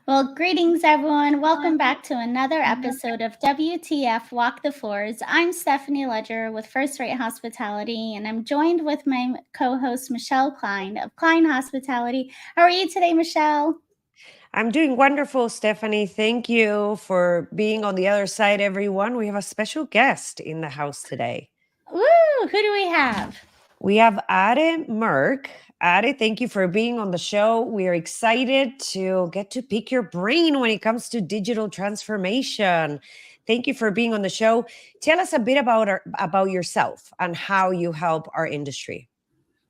Well, greetings, everyone. Welcome back to another episode of WTF Walk the Floors. I'm Stephanie Ledger with First Rate Hospitality, and I'm joined with my co host, Michelle Kline of Kline Hospitality. How are you today, Michelle? I'm doing wonderful, Stephanie. Thank you for being on the other side, everyone. We have a special guest in the house today. Woo! Who do we have? We have Are Morch. Are, thank you for being on the show. We are excited to get to pick your brain when it comes to digital transformation. Thank you for being on the show. Tell us a bit about yourself and how you help our industry.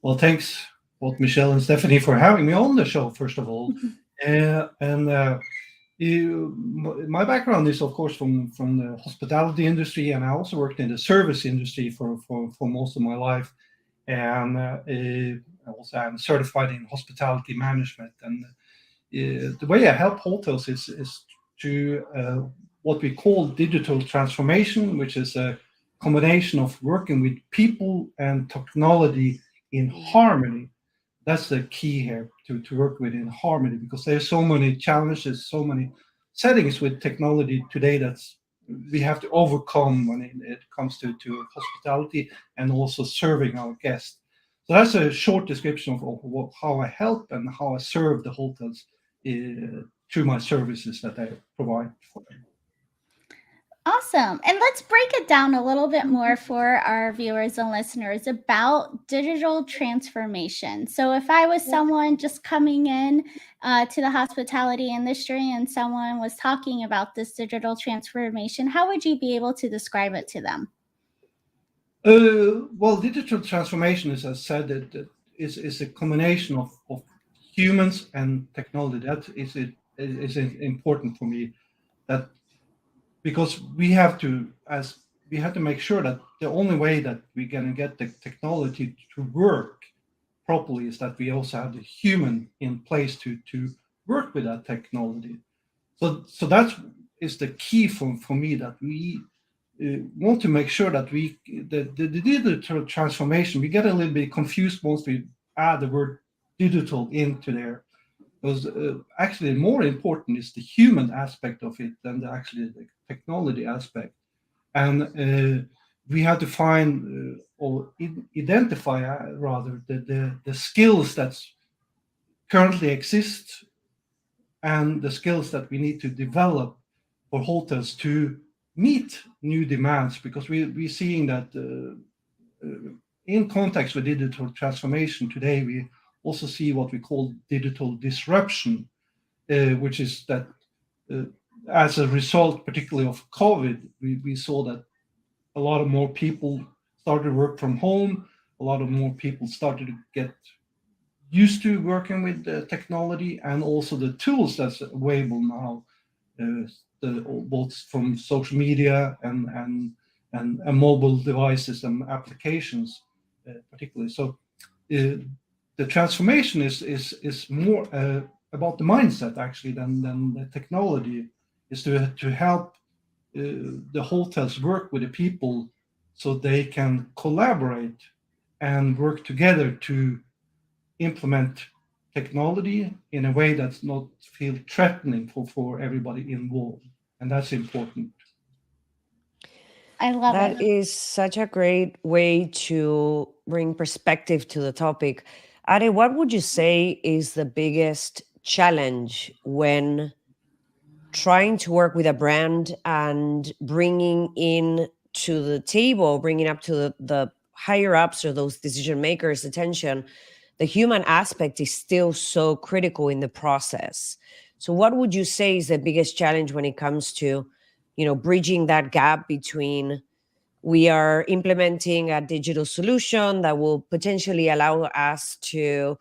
Well, thanks both Michelle and Stephanie for having me on the show, first of all. My background is, of course, from the hospitality industry, and I also worked in the service industry for most of my life. And also, I'm certified in hospitality management. And the way I help hotels is to what we call digital transformation, which is a combination of working with people and technology in harmony. That's the key here, to work with in harmony, because there's so many challenges, so many settings with technology today that's we have to overcome when it comes to hospitality and also serving our guests. So that's a short description of how I help and how I serve the hotels through my services that I provide for them. Awesome. And let's break it down a little bit more for our viewers and listeners about digital transformation. So, if I was someone just coming in to the hospitality industry and someone was talking about this digital transformation, how would you be able to describe it to them? Well, digital transformation, as I said, is a combination of humans and technology. That is important for me. That because we have to make sure that the only way that we're going to get the technology to work properly is that we also have the human in place to work with that technology. So that is the key for me, that we want to make sure that the digital transformation, we get a little bit confused once we add the word digital into there, because actually more important is the human aspect of it than actually the technology aspect. And we have to find or identify rather the skills that currently exist and the skills that we need to develop for hotels to meet new demands, because we're seeing that in context with digital transformation today, we also see what we call digital disruption, which is that as a result, particularly of COVID, we saw that a lot of more people started to work from home. A lot of more people started to get used to working with the technology and also the tools that's available now, both from social media and mobile devices and applications, particularly. So the transformation is more about the mindset actually than the technology. Is to help the hotels work with the people so they can collaborate and work together to implement technology in a way that's not feel threatening for everybody involved, and that's important. I love That it. is such a great way to bring perspective to the topic. Ari, what would you say is the biggest challenge when trying to work with a brand and bringing in to the table, bringing up to the higher ups or those decision makers' attention, the human aspect is still so critical in the process. So what would you say is the biggest challenge when it comes to, bridging that gap between we are implementing a digital solution that will potentially allow us to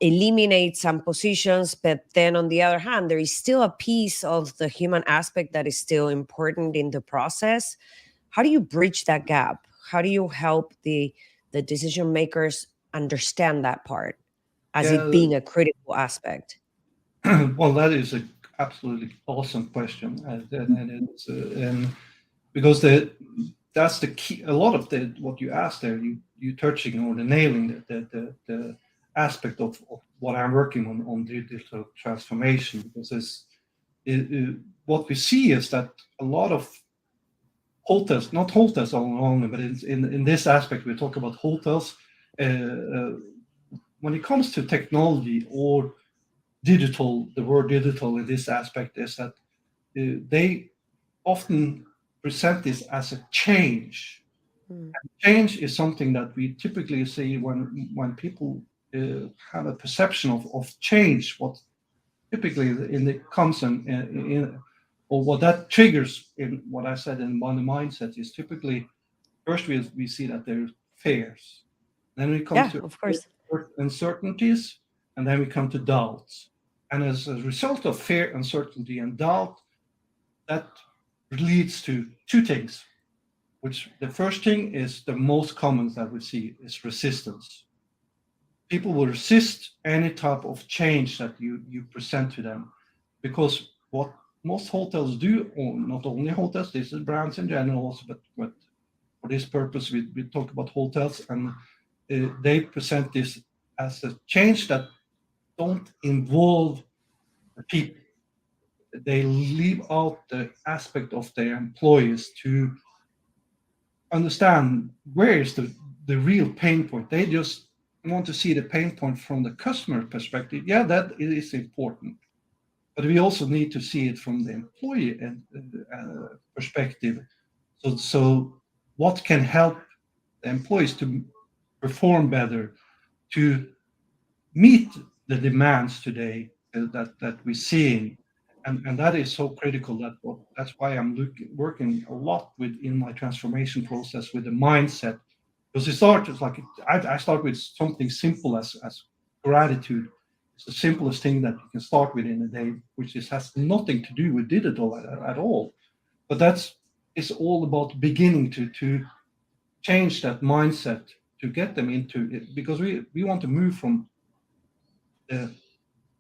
eliminate some positions, but then on the other hand, there is still a piece of the human aspect that is still important in the process. How do you bridge that gap? How do you help the decision makers understand that part as it Yeah, being a critical aspect? well, that is a absolutely awesome question, and it's and because that's the key. A lot of the what you asked there, you touching or the nailing the aspect of what I'm working on digital transformation, because what we see is that a lot of hotels, not hotels only, but in this aspect, we talk about hotels. When it comes to technology or digital, the word digital in this aspect is that they often present this as a change. Mm. Change is something that we typically see when people have a perception of change. What typically in the comes in or what that triggers in what I said in one mindset is typically first we see that there's fears, then it comes Yeah, to of course. uncertainties, and then we come to doubts. And as a result of fear, uncertainty, and doubt, that leads to two things. Which the first thing is the most common that we see is resistance. People will resist any type of change that you present to them because what most hotels do, or not only hotels, this is brands in general also, but for this purpose, we talk about hotels, and they present this as a change that don't involve the people. They leave out the aspect of their employees to understand where is the real pain point. They just want to see the pain point from the customer perspective. Yeah, that is important, but we also need to see it from the employee and perspective. So what can help the employees to perform better, to meet the demands today that we're seeing, and that is so critical. That's why I'm working a lot with in my transformation process with the mindset, because it starts like I start with something simple as gratitude. It's the simplest thing that you can start with in a day, which has nothing to do with digital at all. But that's it's all about beginning to change that mindset to get them into it, because we want to move from the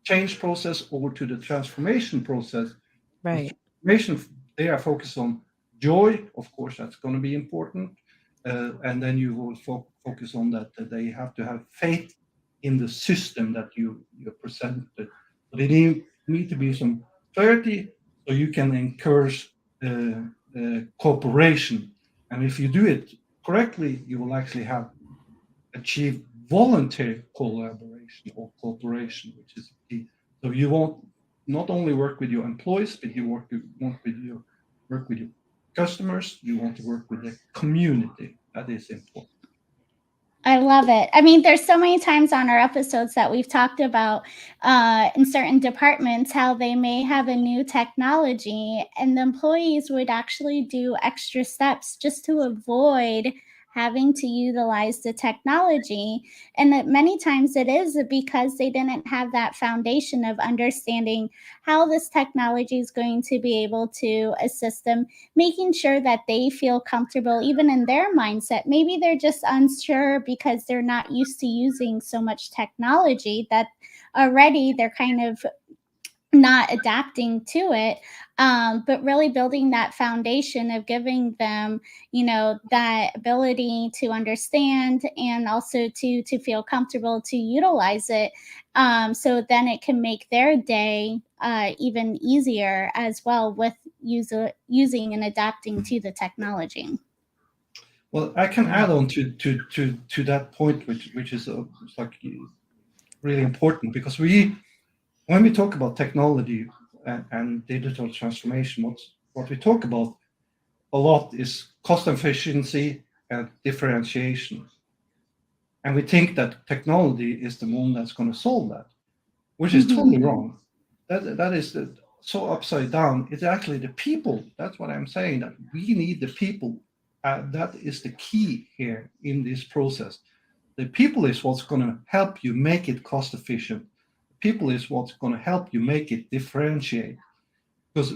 change process over to the transformation process. The Right. transformation, they are focused on joy, of course, that's going to be important. And then you will focus on that they have to have faith in the system that you presented. So they need to be some clarity so you can encourage cooperation. And if you do it correctly, you will actually have achieve voluntary collaboration or cooperation, which is key. So you won't not only work with your employees, but you work with your customers. You want to work with the community. That is important. I love it. I mean, there's so many times on our episodes that we've talked about in certain departments how they may have a new technology and the employees would actually do extra steps just to avoid having to utilize the technology. And that many times it is because they didn't have that foundation of understanding how this technology is going to be able to assist them, making sure that they feel comfortable even in their mindset. Maybe they're just unsure because they're not used to using so much technology that already they're kind of not adapting to it, but really building that foundation of giving them, that ability to understand and also to feel comfortable to utilize it, so then it can make their day even easier as well with using and adapting to the technology. Well, I can Right. add on to that point, which is it's like really important because when we talk about technology and digital transformation, what we talk about a lot is cost efficiency and differentiation. And we think that technology is the one that's going to solve that, which is totally Hmm. wrong. That is so upside down. It's actually the people. That's what I'm saying. That we need the people. That is the key here in this process. The people is what's going to help you make it cost efficient. People is what's going to help you make it differentiate. Because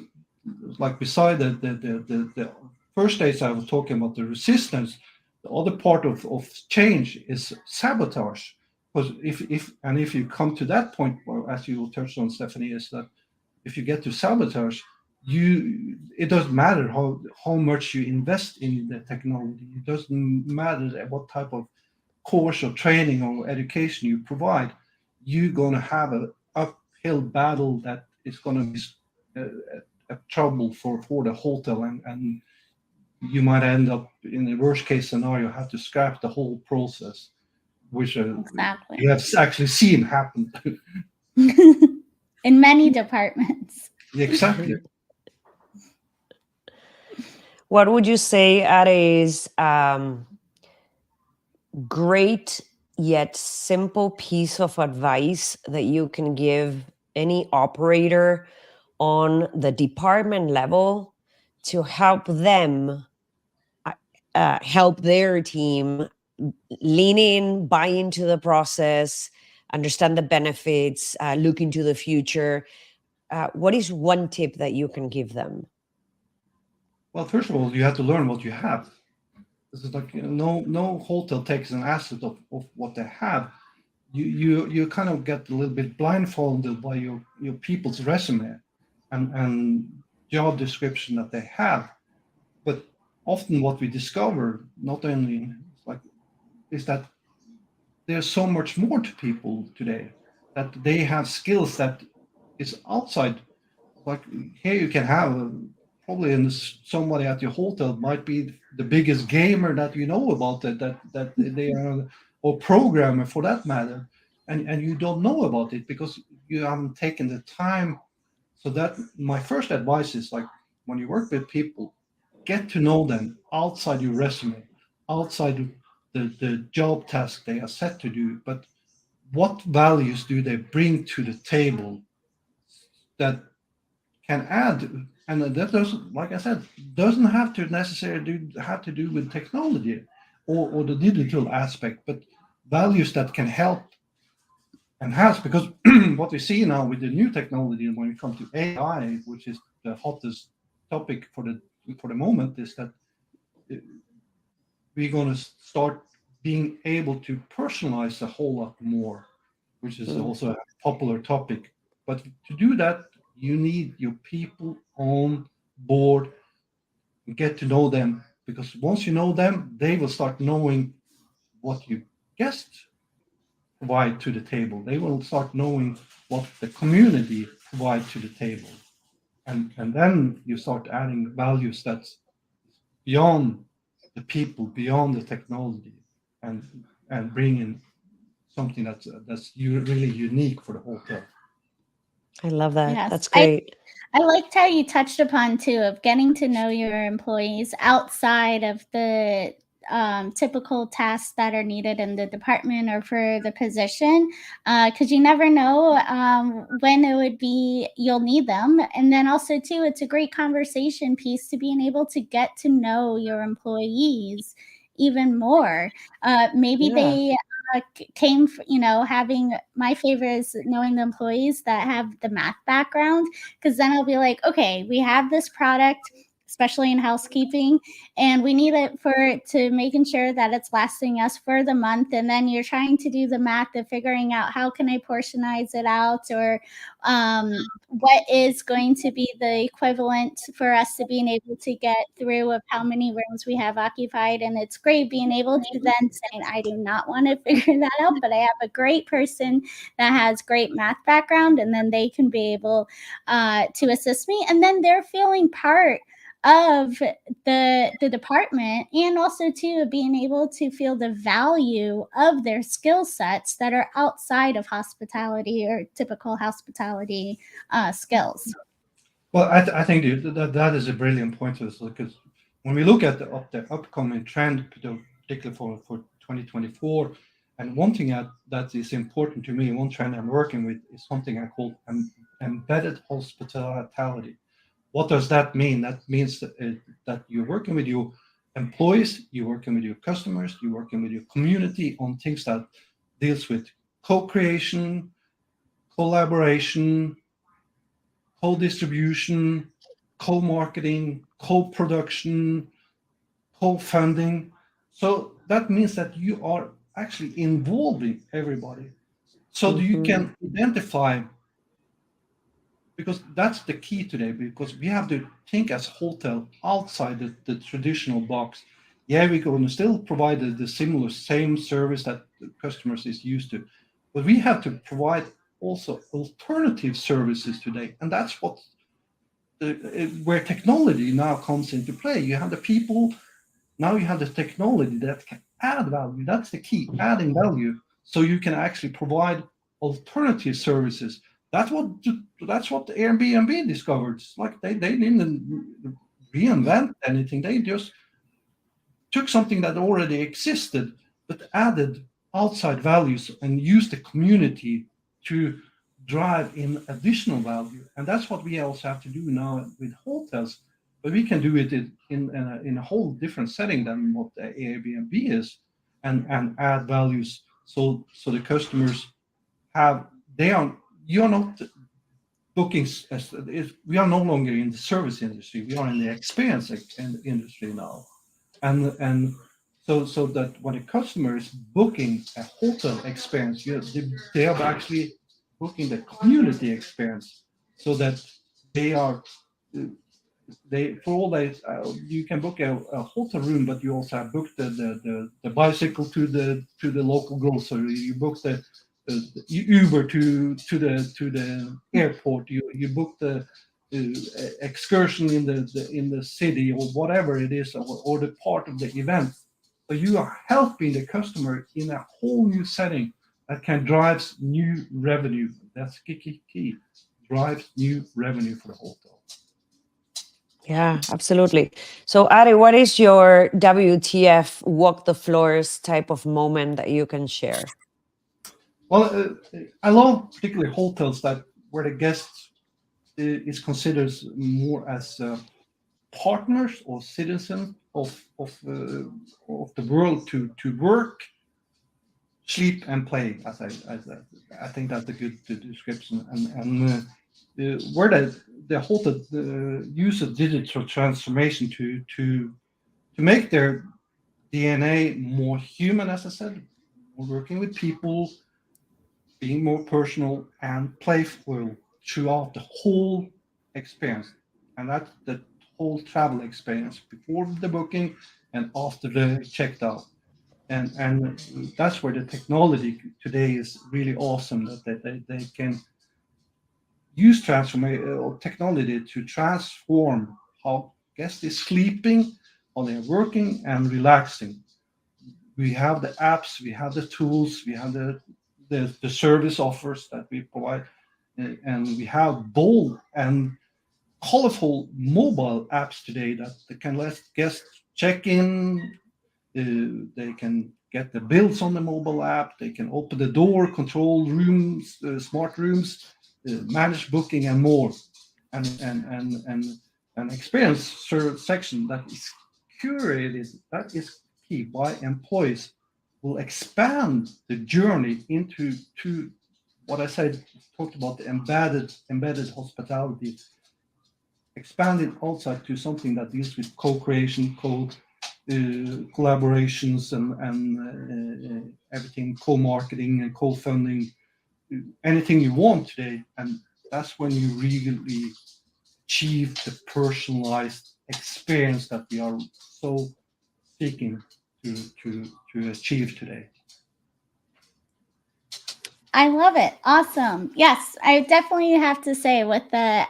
like beside the first days I was talking about the resistance, the other part of change is sabotage. Because if you come to that point, well, as you touched on, Stephanie, is that if you get to sabotage, you it doesn't matter how much you invest in the technology. It doesn't matter what type of course or training or education you provide. You're going to have an uphill battle that is going to be a trouble for the hotel, and you might end up in the worst case scenario have to scrap the whole process, which Exactly. we have actually seen happen. In many departments. Exactly. What would you say, Are, is great yet simple piece of advice that you can give any operator on the department level to help them help their team lean in, buy into the process, understand the benefits, look into the future? What is one tip that you can give them? Well, first of all, you have to learn what you have. This is like, no hotel takes an asset of what they have. You kind of get a little bit blindfolded by your people's resume and job description that they have. But often what we discover, not only like, is that there's so much more to people today, that they have skills that is outside. Like, here you can have probably somebody at your hotel might be the biggest gamer that you know about, that they are, or programmer for that matter, and you don't know about it because you haven't taken the time. So that my first advice is, like, when you work with people, get to know them outside your resume, outside the job task they are set to do, but what values do they bring to the table that can add. And that doesn't, like I said, doesn't have to necessarily have to do with technology or the digital aspect, but values that can help enhance. Because what we see now with the new technology, when it comes to AI, which is the hottest topic for the moment, is that we're going to start being able to personalize a whole lot more, which is Mm. also a popular topic. But to do that, you need your people on board and get to know them, because once you know them, they will start knowing what you guests provide to the table. They will start knowing what the community provide to the table, and then you start adding values that's beyond the people, beyond the technology, and bringing something that's really unique for the hotel. I love that. Yes. That's great. I liked how you touched upon too of getting to know your employees outside of the typical tasks that are needed in the department or for the position, because you never know when it would be you'll need them. And then also too, it's a great conversation piece to being able to get to know your employees even more. Maybe Yeah. they came, having my favorite is knowing the employees that have the math background, because then I'll be like, okay, we have this product, especially in housekeeping, and we need it to making sure that it's lasting us for the month. And then you're trying to do the math of figuring out how can I portionize it out, or what is going to be the equivalent for us to being able to get through of how many rooms we have occupied. And it's great being able to then say, I do not want to figure that out, but I have a great person that has great math background, and then they can be able to assist me, and then they're feeling part of the department, and also too being able to feel the value of their skill sets that are outside of hospitality or typical hospitality skills. Well, I think that is a brilliant point to this, because when we look at the upcoming trend, particularly for 2024, and one thing that is important to me, one trend I'm working with, is something I call embedded hospitality. What does that mean? That means that you're working with your employees, you're working with your customers, you're working with your community on things that deals with co-creation, collaboration, co-distribution, co-marketing, co-production, co-funding. So that means that you are actually involving everybody. So you Hmm. can identify, because that's the key today, because we have to think as hotel outside the traditional box. Yeah, we're going to still provide the similar same service that the customers is used to, but we have to provide also alternative services today, and that's what where technology now comes into play. You have the people, now you have the technology that can add value. That's the key, adding value. So you can actually provide alternative services. That's what the Airbnb discovered. It's like they didn't reinvent anything. They just took something that already existed, but added outside values and used the community to drive in additional value. And that's what we also have to do now with hotels. But we can do it in a whole different setting than what the Airbnb is, and add values so the customers have they are you are not bookings as we are no longer in the service industry. We are in the experience industry now, and so that when a customer is booking a hotel experience, they are actually booking the community experience, so that they are they for all days you can book a hotel room, but you also have booked the bicycle to the local grocery. You book the Uber to the airport. You book the excursion in the city, or whatever it is, or the part of the event. So you are helping the customer in a whole new setting that can drive new revenue. That's key. Drives new revenue for the hotel. Yeah, absolutely. So, Ari, what is your WTF walk the floors type of moment that you can share? Well, I love particularly hotels that where the guest is considered more as partners or citizens of the world to work, sleep, and play. I think that's a good description. And where the hotel use of digital transformation to make their DNA more human, as I said, working with people, being more personal and playful throughout the whole experience. And that's the whole travel experience before the booking and after the checked out. And that's where the technology today is really awesome, that they can use transformation or technology to transform how guest is sleeping, how they're working and relaxing. We have the apps, we have the tools, we have the service offers that we provide, and we have bold and colorful mobile apps today that they can let guests check in. They can get the bills on the mobile app. They can open the door, control rooms, smart rooms, manage booking, and more. And an experience section that is curated, that is key, by employees, will expand the journey into what I said, talked about the embedded hospitality, expanded outside to something that deals with co-creation, collaborations, and everything, co-marketing and co-funding, anything you want today. And that's when you really achieve the personalized experience that we are so seeking to achieve today. I love it. Awesome. Yes, I definitely have to say with the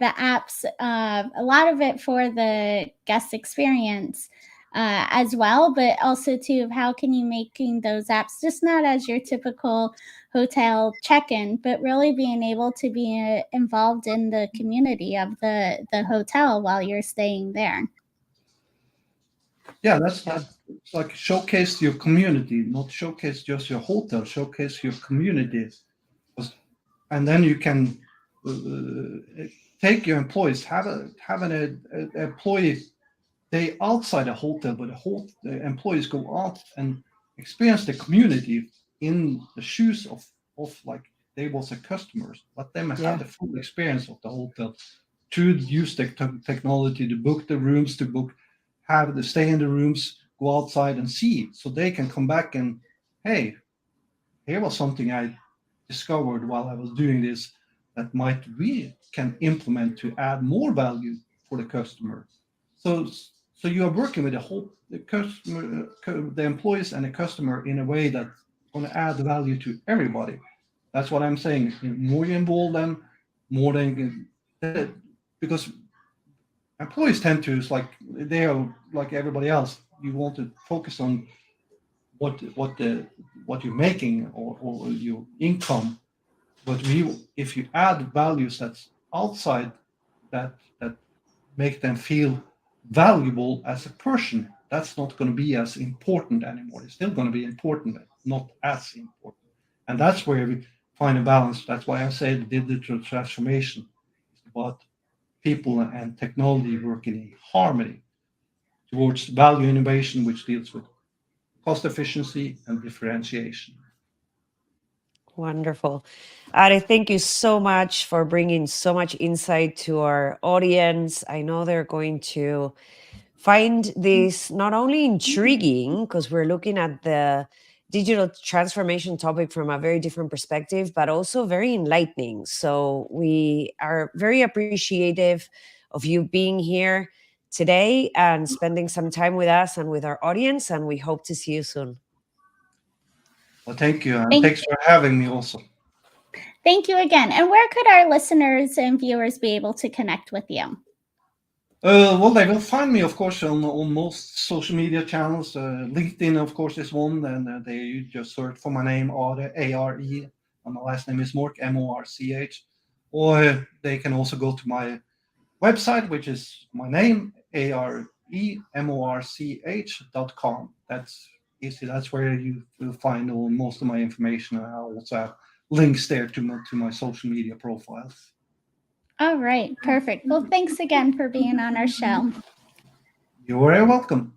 apps, a lot of it for the guest experience as well, but also too of how can you making those apps just not as your typical hotel check-in, but really being able to be involved in the community of the hotel while you're staying there. Yeah, that's it's like showcase your community, not showcase just your hotel, showcase your community. And then you can take your employees, have an employee day outside a hotel, but the employees go out and experience the community in the shoes of like they was a customers. Let them have the full experience of the hotel, to use the technology to book the rooms, to book, have the stay in the rooms, go outside and see, so they can come back and, hey, here was something I discovered while I was doing this that might we can implement to add more value for the customer. So so you are working with the customer, the employees and the customer in a way that's going to add value to everybody. That's what I'm saying. The more you involve them, more they because employees tend to, it's like they are like everybody else. You want to focus on what you're making, or your income. But if you add values that's outside that make them feel valuable as a person, that's not going to be as important anymore. It's still going to be important, but not as important. And that's where we find a balance. That's why I say the digital transformation is about people and technology working in harmony towards value innovation, which deals with cost efficiency and differentiation. Wonderful. Ari, thank you so much for bringing so much insight to our audience. I know they're going to find this not only intriguing, because we're looking at the digital transformation topic from a very different perspective, but also very enlightening. So we are very appreciative of you being here today and spending some time with us and with our audience, and we hope to see you soon. Well, thank you, and Thank, thanks for having me also. thank you again. And where could our listeners and viewers be able to connect with you? Well, they will find me, of course, on most social media channels. LinkedIn, of course, is one, and they just search for my name, Are, A-R-E, and my last name is Morch, M-O-R-C-H. Or they can also go to my website, which is my name, AREMORCH.com. That's easy. That's where you will find most of my information. I also have links there to my social media profiles. All right, perfect. Well, thanks again for being on our show. You're very welcome.